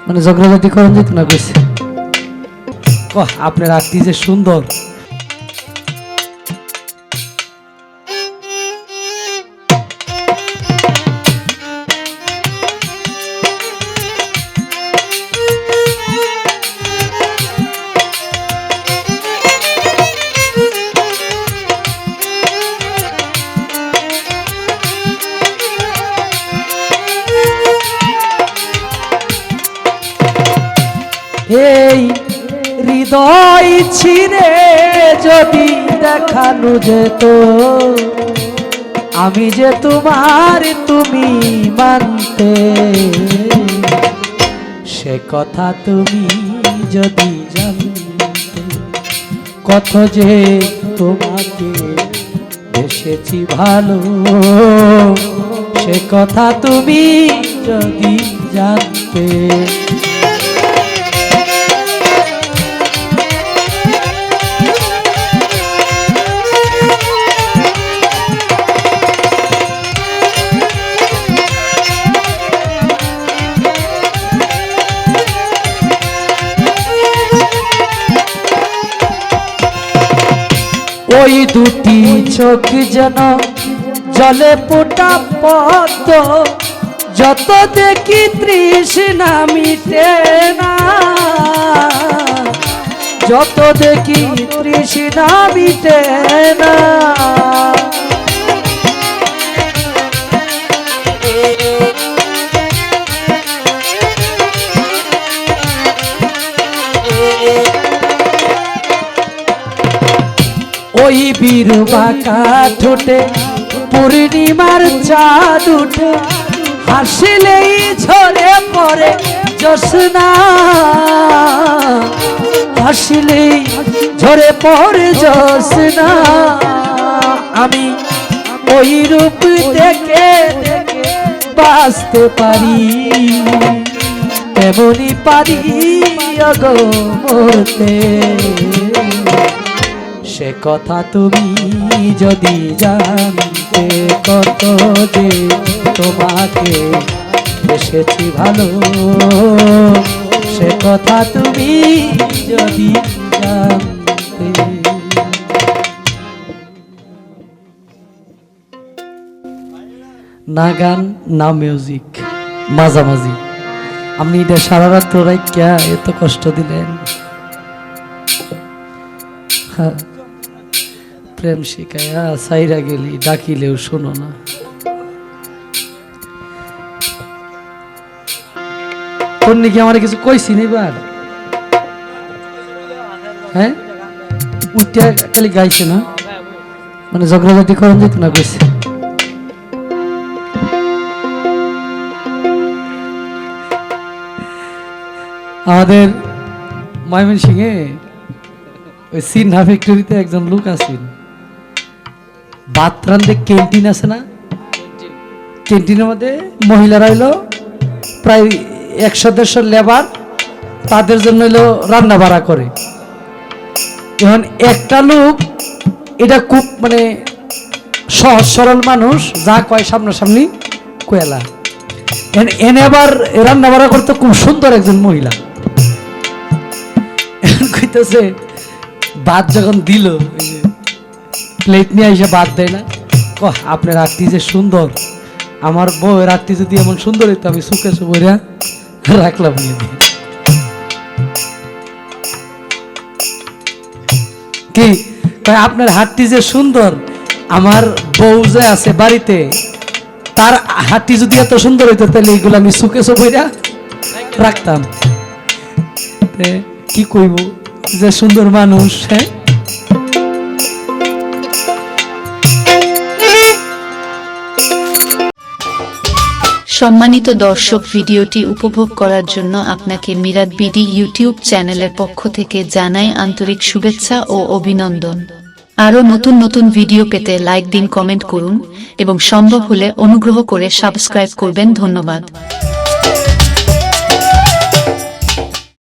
মানে ঝগড়াঝাটি করেন যেত না বেশি। আপনার আরতি যে সুন্দর, এই হৃদয় ছিঁড়ে যদি দেখানো যেত আমি যে তোমার তুমি মানতে, সে কথা তুমি যদি জানতে, কত যে তোমাকে বেসেছি ভালো, সে কথা তুমি যদি জানতে। ওই দুটি চোখ যেন জলে পোটা পদ্ম, যত দেখি তৃষ্ণা মিটে না, যত দেখি তৃষ্ণা মিটে না। ওই বীর বাঁকা ঠোঁটে পূর্ণিমার চাঁদ উঠে, হাসিলেই ঝরে পড়ে জ্যোৎস্না, হাসিলেই ঝরে পড়ে জ্যোৎস্না। আমি ওই রূপ দেখে দেখে বাঁচতে পারি, তেমনি পারি অগো মরতে, সে কথা তুমি যদি জানতে, কত যে তোমাকে বেসেছি ভালো, সে কথা তুমি যদি জানতে। না গান না মিউজিক, মাঝামাঝি। আপনি এটা সারা রাত রাইকা এত কষ্ট দিলেন। প্রেম শিখায়া সাইরা গেলি, ডাকিলেও শোনো না। তোর নাকি আমার কিছু কইছি নিবার, হ্যাঁ উঠে খালি গাইছে না, মানে ঝগড়াঝাটি করেন যেত না কইছে। আমাদের ময়মনসিংহে ওই সিনহা ফ্যাক্টরিতে একজন লোক আছেন, ভাত রান্ধে ক্যান্টিন আছে না, ক্যান্টিনের মধ্যে মহিলারা হইলো প্রায় 100-150 লেবার, তাদের জন্য হইলো রান্না বাড়া করে। এখন একটা লোক, এটা খুব মানে সহজ সরল মানুষ, যা কয় সামনাসামনি কয়লা। এনে আবার রান্না বাড়া করতে খুব সুন্দর একজন মহিলা। কইতেছে ভাত যখন দিল, প্লেট নিয়ে এসে ভাত দেয় না, আপনার আরতি যে সুন্দর, আমার বউয়ের আরতি যদি এমন সুন্দর হইতো আমি সুখে সুবরা রাখলাম। কি আপনার হাতটি যে সুন্দর, আমার বউ যে আছে বাড়িতে, তার হাতটি যদি এত সুন্দর হইতো তাহলে এইগুলো আমি সুখে সুবরা রাখতাম। কি কইব যে সুন্দর মানুষ। হ্যাঁ, সম্মানিত দর্শক, ভিডিওটি উপভোগ করার জন্য আপনাকে মিরাত বিডি ইউটিউব চ্যানেলের পক্ষ থেকে জানাই আন্তরিক শুভেচ্ছা ও অভিনন্দন। আরও নতুন নতুন ভিডিও পেতে লাইক দিন, কমেন্ট করুন এবং সম্ভব হলে অনুগ্রহ করে সাবস্ক্রাইব করবেন। ধন্যবাদ।